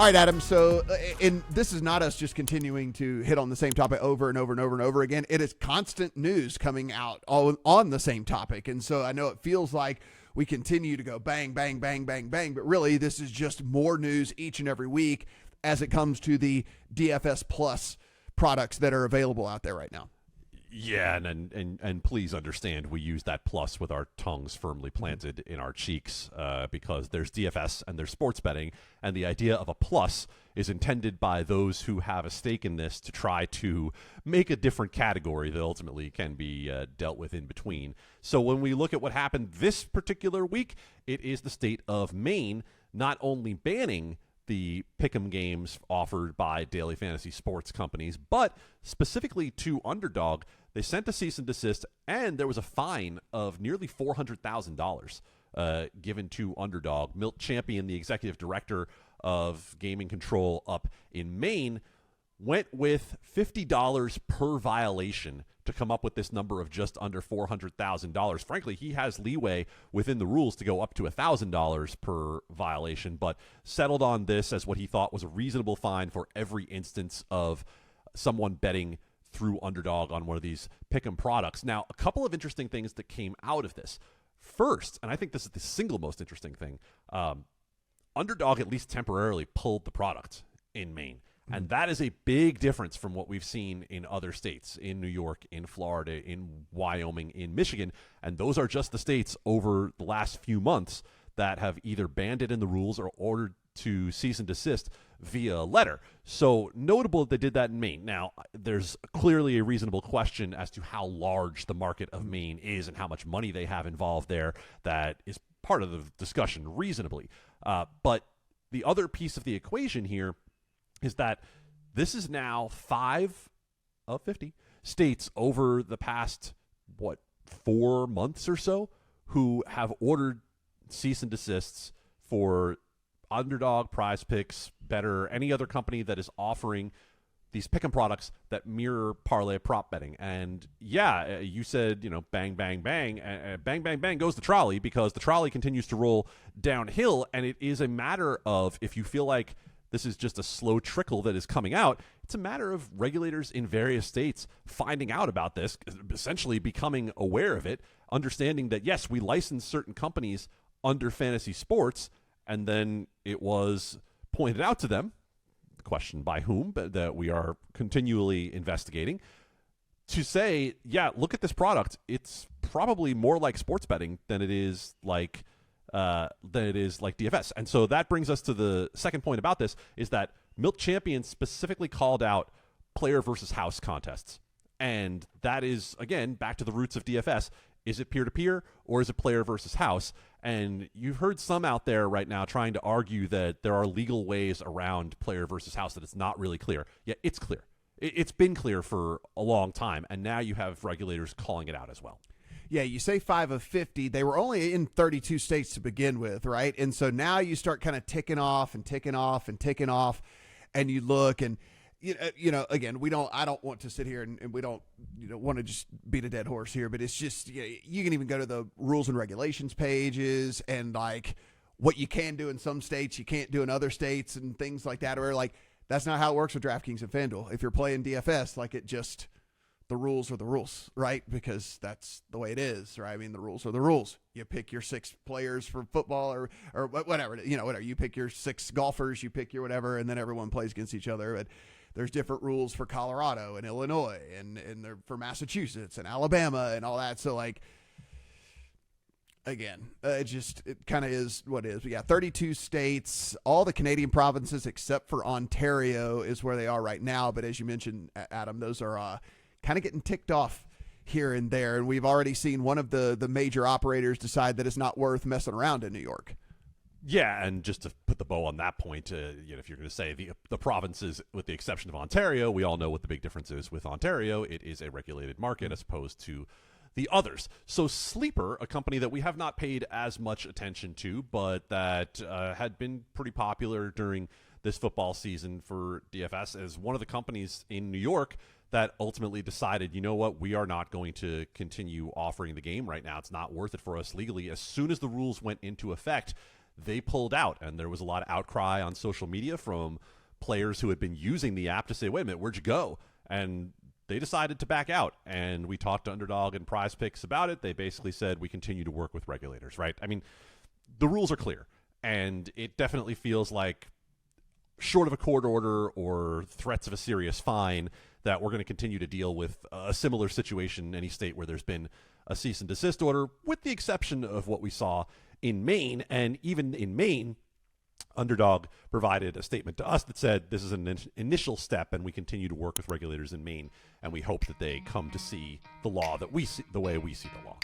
All right, Adam. So, and this is not us just continuing to hit on the same topic over and over and over and over again. It is constant news coming out all on the same topic. And so I know it feels like we continue to go bang, bang, bang, bang, bang. But really, this is just more news each and every week as it comes to the DFS Plus products that are available out there right now. Yeah, and please understand, we use that plus with our tongues firmly planted in our cheeks because there's DFS and there's sports betting, and the idea of a plus is intended by those who have a stake in this to try to make a different category that ultimately can be dealt with in between. So when we look at what happened this particular week, it is the state of Maine not only banning the Pick'em games offered by daily fantasy sports companies, but specifically to Underdog, they sent a cease and desist, and there was a fine of nearly $400,000 given to Underdog. Milt Champion, the executive director of gaming control up in Maine, went with $50 per violation to come up with this number of just under $400,000. Frankly, he has leeway within the rules to go up to $1,000 per violation, but settled on this as what he thought was a reasonable fine for every instance of someone betting through Underdog on one of these Pick'em products. Now, a couple of interesting things that came out of this. First, and I think this is the single most interesting thing, Underdog at least temporarily pulled the product in Maine. And that is a big difference from what we've seen in other states, in New York, in Florida, in Wyoming, in Michigan. And those are just the states over the last few months that have either banned it in the rules or ordered to cease and desist via letter. So notable that they did that in Maine. Now, there's clearly a reasonable question as to how large the market of Maine is and how much money they have involved there. That is part of the discussion reasonably. But the other piece of the equation here is that this is now 5 of 50 states over the past, 4 months or so, who have ordered cease and desists for Underdog, Prize Picks, Better, any other company that is offering these Pick'em products that mirror parlay prop betting. And yeah, you said, bang, bang, bang, bang, bang, bang goes the trolley, because the trolley continues to roll downhill. And it is a matter of, if you feel like this is just a slow trickle that is coming out, it's a matter of regulators in various states finding out about this, essentially becoming aware of it, understanding that, yes, we license certain companies under fantasy sports, and then it was pointed out to them, the question by whom, but that we are continually investigating, to say, yeah, look at this product. It's probably more like sports betting than it is like DFS. And so that brings us to the second point about this, is that Milt Champion specifically called out player versus house contests. And that is, again, back to the roots of DFS. Is it peer-to-peer or is it player versus house? And you've heard some out there right now trying to argue that there are legal ways around player versus house, that it's not really clear. Yeah, it's clear. It's been clear for a long time, and now you have regulators calling it out as well. Yeah, you say 5 of 50. They were only in 32 states to begin with, right? And so now you start kind of ticking off and ticking off and ticking off, and you look and, again, I don't want to sit here and we don't want to just beat a dead horse here, but it's just, you can even go to the rules and regulations pages and like what you can do in some states, you can't do in other states and things like that. Or like, that's not how it works with DraftKings and FanDuel. If you're playing DFS, like the rules are the rules, right? Because that's the way it is, right? I mean, the rules are the rules. You pick your 6 players for football or whatever, whatever. You pick your 6 golfers, you pick your whatever, and then everyone plays against each other. But there's different rules for Colorado and Illinois and they're for Massachusetts and Alabama and all that. So like, again, it kind of is what it is. But yeah, 32 states, all the Canadian provinces except for Ontario is where they are right now. But as you mentioned, Adam, those are kind of getting ticked off here and there. And we've already seen one of the major operators decide that it's not worth messing around in New York. Yeah, and just to put the bow on that point, if you're going to say the provinces, with the exception of Ontario, we all know what the big difference is with Ontario. It is a regulated market as opposed to the others. So Sleeper, a company that we have not paid as much attention to, but that had been pretty popular during this football season for DFS, is one of the companies in New York that ultimately decided, you know what, we are not going to continue offering the game right now. It's not worth it for us legally. As soon as the rules went into effect, they pulled out, and there was a lot of outcry on social media from players who had been using the app to say, wait a minute, where'd you go? And they decided to back out, and we talked to Underdog and Prize Picks about it. They basically said we continue to work with regulators, right? I mean, the rules are clear, and it definitely feels like, short of a court order or threats of a serious fine, that we're going to continue to deal with a similar situation in any state where there's been a cease and desist order, with the exception of what we saw in Maine. And even in Maine, Underdog provided a statement to us that said this is an initial step, and we continue to work with regulators in Maine, and we hope that they come to see the law that we see, the way we see the law.